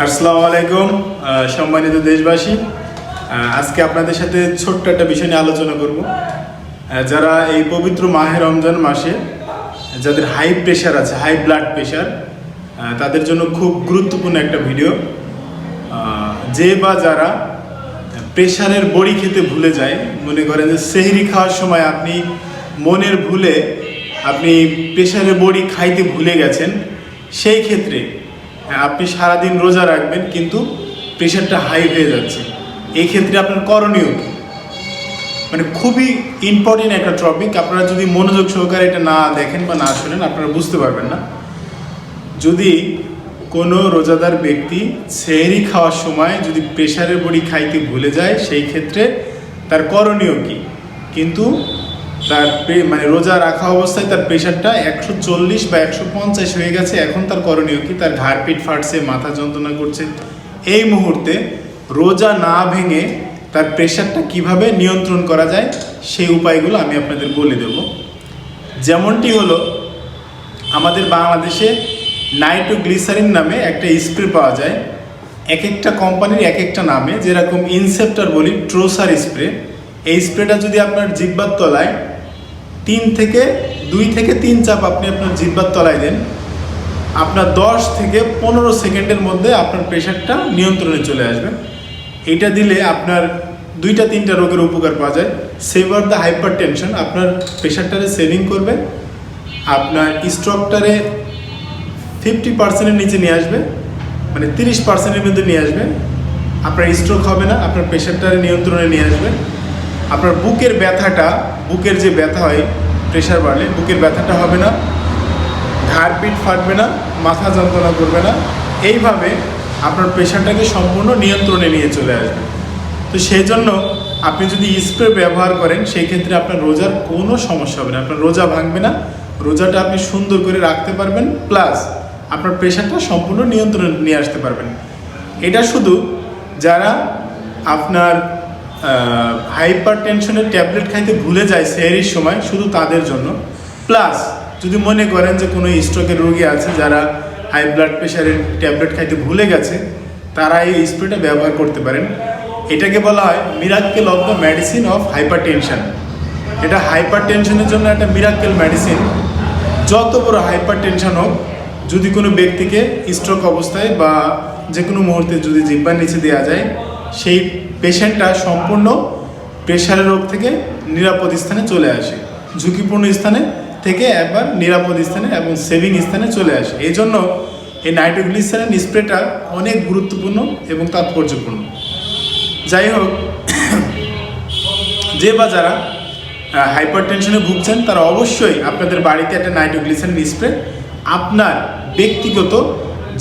আসসালামু আলাইকুম সম্মানিত দেশবাসী। আজকে আপনাদের সাথে ছোট্ট একটা বিষয় নিয়ে আলোচনা করব। যারা এই পবিত্র মাহে রমজান মাসে যাদের হাই প্রেশার আছে, হাই ব্লাড প্রেশার, তাদের জন্য খুব গুরুত্বপূর্ণ একটা ভিডিও। যে বা যারা প্রেশারের বড়ি খেতে ভুলে যায়, মনে করেন যে সেহরি খাওয়ার সময় আপনি মনের ভুলে আপনি প্রেশারের বড়ি খাইতে ভুলে গেছেন, সেই ক্ষেত্রে আপনি সারাদিন রোজা রাখবেন কিন্তু প্রেশারটা হাই হয়ে যাচ্ছে, এই ক্ষেত্রে আপনার করণীয় কি? মানে খুবই ইম্পর্টেন্ট একটা টপিক। আপনারা যদি মনোযোগ সহকারে এটা না দেখেন বা না শোনেন আপনারা বুঝতে পারবেন না। যদি কোনো রোজাদার ব্যক্তি সেহরি খাওয়ার সময় যদি প্রেশারের বড়ি খাইতে ভুলে যায়, সেই ক্ষেত্রে তার করণীয় কি? কিন্তু তার রোজা রাখা অবস্থায় তার প্রেশারটা 140 বা 150 হয়ে গেছে, এখন তার করণীয় কি? তার ঘাড় পিঠ ফাটছে, মাথা যন্ত্রণা করছে। এই মুহূর্তে রোজা না ভেঙে তার প্রেশারটা কিভাবে নিয়ন্ত্রণ করা যায় সেই উপায়গুলো আমি আপনাদের বলে দেব। যেমনটি হলো, আমাদের বাংলাদেশে নাইট্রোগ্লিসারিন নামে একটা স্প্রে পাওয়া যায়। এক একটা কোম্পানির এক একটা নামে, যেরকম ইনসেপ্টার বলি, ট্রোসার স্প্রে। এই স্প্রেটা যদি আপনার জিহ্বার তলায় 2 থেকে 3 চাপ আপনি আপনার জিহ্বার তলায় দেন, আপনার 10 থেকে 15 সেকেন্ডের মধ্যে আপনার প্রেশারটা নিয়ন্ত্রণে চলে আসবে। এটা দিলে আপনার 2-3টা রোগের উপকার পাওয়া যায়। সেভার দ্য হাইপার টেনশন, আপনার প্রেশারটারে সেভিং করবে, আপনার স্ট্রোকটারে 50%-এর নিচে নিয়ে আসবে, মানে 30%-এর মধ্যে নিয়ে আসবে। আপনার স্ট্রোক হবে না, আপনার প্রেশারটারে নিয়ন্ত্রণে নিয়ে আসবে। আপনার বুকের ব্যথাটা, বুকের যে ব্যথা হয় প্রেশার বাড়লে, বুকের ব্যথাটা হবে না, ঘাড় পিঠ ফাটবে না, মাথা যন্ত্রণা করবে না। এইভাবে আপনার প্রেশারটাকে সম্পূর্ণ নিয়ন্ত্রণে নিয়ে চলে আসবে। তো সেই জন্য আপনি যদি স্প্রে ব্যবহার করেন, সেই ক্ষেত্রে আপনার রোজার কোনো সমস্যা হবে না, আপনার রোজা ভাঙবে না, রোজাটা আপনি সুন্দর করে রাখতে পারবেন, প্লাস আপনার প্রেশারটা সম্পূর্ণ নিয়ন্ত্রণে নিয়ে আসতে পারবেন। এটা শুধু যারা আপনার হাইপার টেনশনের ট্যাবলেট খাইতে ভুলে যায় সেহরির সময়, শুধু তাদের জন্য। প্লাস যদি মনে করেন যে কোনো স্ট্রোকের রোগী আছে যারা হাই ব্লাড প্রেশারের ট্যাবলেট খাইতে ভুলে গেছে, তারা এই স্প্রেটা ব্যবহার করতে পারেন। এটাকে বলা হয় miracle of the medicine of hypertension. এটা হাইপার টেনশনের জন্য একটা মিরাক্কেল মেডিসিন। যত বড় হাইপার টেনশন হোক, যদি কোনো ব্যক্তিকে স্ট্রোক অবস্থায় বা যে কোনো মুহূর্তে যদি জিহ্বার নিচে দেওয়া যায়, সেই পেশেন্টটা সম্পূর্ণ প্রেশারের রোগ থেকে নিরাপদ স্থানে চলে আসে, ঝুঁকিপূর্ণ স্থানে থেকে একবার নিরাপদ স্থানে এবং সেভিং স্থানে চলে আসে। এই জন্য এই নাইট্রোগ্লিসারিন স্প্রেটা অনেক গুরুত্বপূর্ণ এবং তাৎপর্যপূর্ণ। যাই হোক, যে বা যারা হাইপার টেনশনে ভুগছেন, তারা অবশ্যই আপনাদের বাড়িতে একটা নাইট্রোগ্লিসারিন স্প্রে আপনার ব্যক্তিগত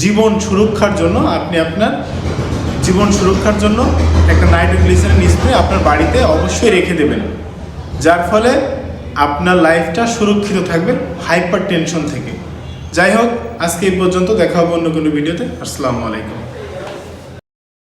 জীবন সুরক্ষার জন্য, আপনি আপনার জীবন সুরক্ষার জন্য একটা নাইট্রোগ্লিসারিন স্প্রে আপনার বাড়িতে অবশ্যই রেখে দেবেন, যার ফলে আপনার লাইফটা সুরক্ষিত থাকবে হাইপার টেনশন থেকে। যাই হোক, আজকে এই পর্যন্ত, দেখা হবে অন্য কোনো ভিডিওতে। আসসালামু আলাইকুম।